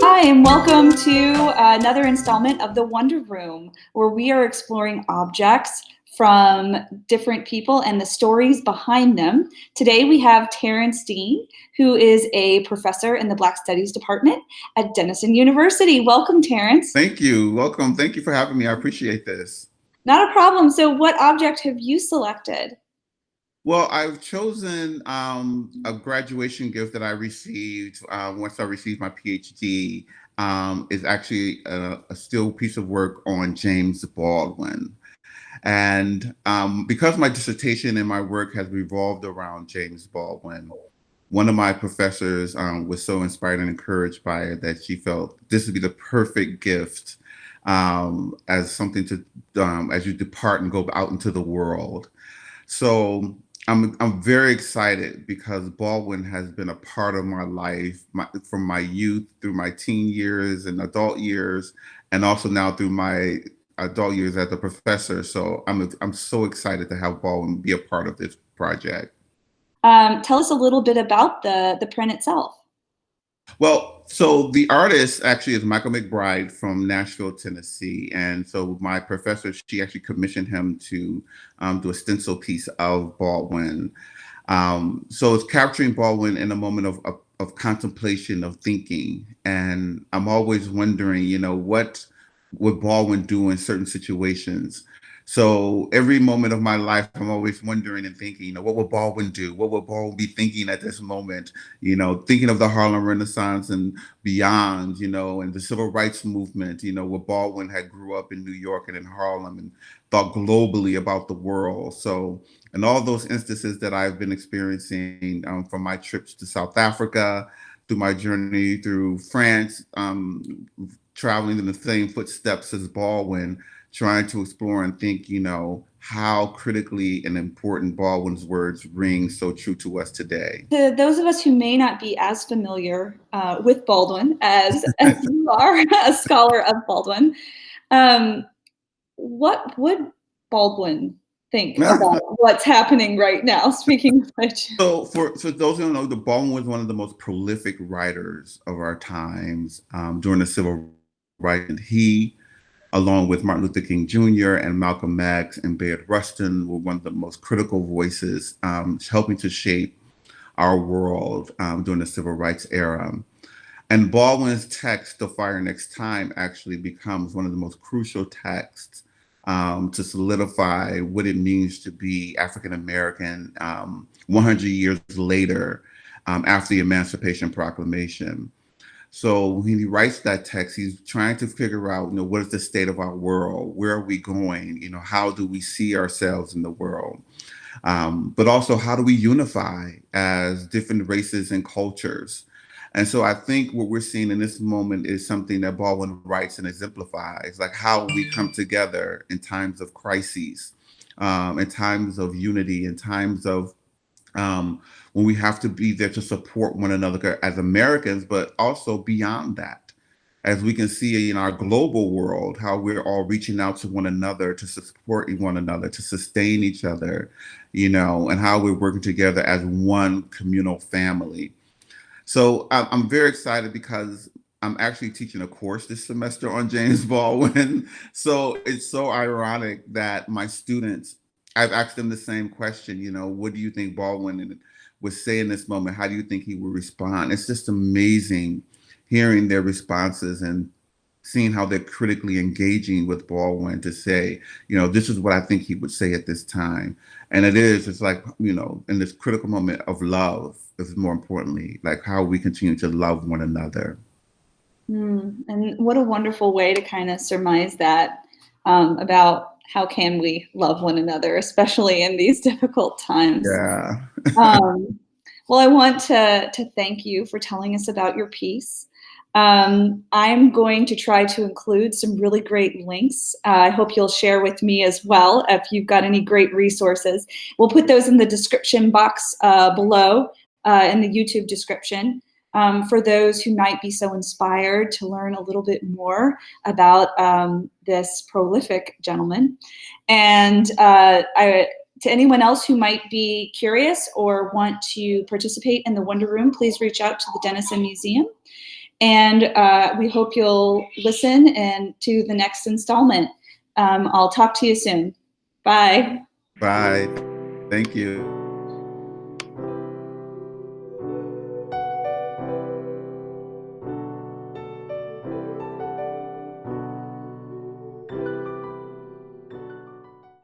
Hi, and welcome to another installment of the Wonder Room, where we are exploring objects from different people and the stories behind them. Today we have Terrance Dean, who is a professor in the Black Studies Department at Denison University. Welcome, Terrance. Thank you. Welcome. Thank you for having me. I appreciate this. Not a problem. So what object have you selected? Well, I've chosen a graduation gift that I received once I received my PhD. Is actually a still piece of work on James Baldwin. And because my dissertation and my work has revolved around James Baldwin, one of my professors was so inspired and encouraged by it that she felt this would be the perfect gift as something to as you depart and go out into the world. So I'm very excited because Baldwin has been a part of my life from my youth through my teen years and adult years, and also now through my adult years as a professor. So I'm so excited to have Baldwin be a part of this project. Tell us a little bit about the print itself. Well, so the artist actually is Michael McBride from Nashville, Tennessee. And so my professor, she actually commissioned him to do a stencil piece of Baldwin. So it's capturing Baldwin in a moment of contemplation, of thinking. And I'm always wondering, what would Baldwin do in certain situations? So every moment of my life, I'm always wondering and thinking, what would Baldwin do? What would Baldwin be thinking at this moment? Thinking of the Harlem Renaissance and beyond, and the civil rights movement, where Baldwin had grew up in New York and in Harlem and thought globally about the world. So, and all those instances that I've been experiencing from my trips to South Africa, through my journey through France, traveling in the same footsteps as Baldwin, trying to explore and think, how critically and important Baldwin's words ring so true to us today. To those of us who may not be as familiar with Baldwin as you are, a scholar of Baldwin, what would Baldwin think about what's happening right now? Speaking of which, So those who don't know, the Baldwin was one of the most prolific writers of our times during the civil rights. He, along with Martin Luther King Jr. and Malcolm X and Bayard Rustin, were one of the most critical voices helping to shape our world during the civil rights era. And Baldwin's text, The Fire Next Time, actually becomes one of the most crucial texts to solidify what it means to be African American 100 years later after the Emancipation Proclamation. So when he writes that text, he's trying to figure out, what is the state of our world? Where are we going? How do we see ourselves in the world? But also, how do we unify as different races and cultures? And so I think what we're seeing in this moment is something that Baldwin writes and exemplifies, like how we come together in times of crises, in times of unity, in times of when we have to be there to support one another as Americans, but also beyond that. As we can see in our global world, how we're all reaching out to one another to support one another, to sustain each other, and how we're working together as one communal family. So I'm very excited because I'm actually teaching a course this semester on James Baldwin. So it's so ironic that my students, I've asked them the same question, what do you think Baldwin would say in this moment? How do you think he would respond? It's just amazing hearing their responses and seeing how they're critically engaging with Baldwin to say, this is what I think he would say at this time. And it's like, in this critical moment of love, is more importantly, like how we continue to love one another. And what a wonderful way to kind of surmise that about how can we love one another, especially in these difficult times. Yeah. Well, I want to thank you for telling us about your piece. I'm going to try to include some really great links. I hope you'll share with me as well if you've got any great resources. We'll put those in the description box below in the YouTube description for those who might be so inspired to learn a little bit more about this prolific gentleman. And to anyone else who might be curious or want to participate in the Wonder Room, please reach out to the Denison Museum. And we hope you'll listen and to the next installment. I'll talk to you soon. Bye. Bye. Thank you.